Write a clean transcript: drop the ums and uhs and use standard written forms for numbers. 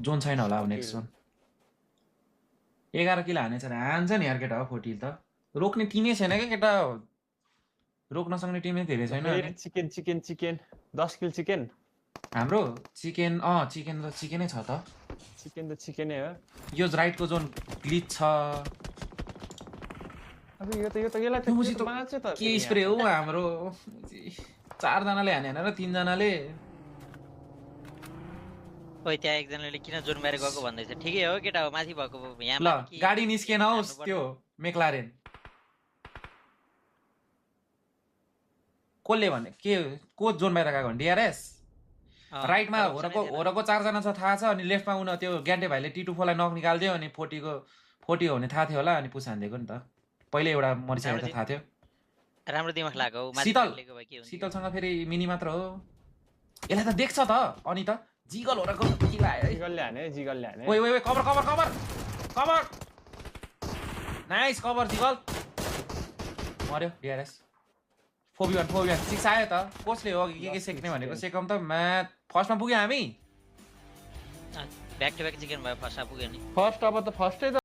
John छैन होला अब नेक्स्ट जोन 11 किल हानेछ हान्छ नि यार केटा हो 40 त रोक्ने टिमै छैन क्या केटा रोक्न सक्ने टिमै धेरै छैन अनि चिकन 10 किल चिकन हाम्रो चिकन चिकनै छ त चिकनै हो यो राइटको जोन ग्लिच छ अब यो त यसलाई त मार्छ त के स्प्रे हो हाम्रो 4 जनाले हाने हैन र 3 जनाले ओइ त्यहाँ एकजनाले किन जोन बाहिर गएको भन्दैछ ठिकै हो केटा हो माथि भएको यहाँ ल गाडी निस्केन होस् त्यो मेक्लारेन कसले भने के को जोन बाहिर गएको भने डिआरएस राइटमा होरको 4 जना छ थाहा छ अनि लेफ्टमा उन त्यो ग्यान्डे भाइले T24 लाई नक निकाल्दियो अनि 40 हो भने थाहा थियो होला अनि पुस हान्दिएको नि त पहिले एउटा मरिसकेको थाहा थियो राम्रो दिमाग लाग्यो माथि लेको भए के हुन्छ शीतलसँग फेरि मिनी मात्र हो यसलाई त देख्छ त अनि त जिगल होरको किल आयो है जिगलले हाने ओइ कभर नाइस कभर जिगल मर्यो डिआरएस 4v1 6 आयो त कसले हो के सेक्ने भनेको सेकम त म्याच फर्स्टमा पुग्यो हामी ब्याक टु ब्याक चिकन भयो फर्स्टमा पुग्यो नि फर्स्ट अब त फर्स्टै त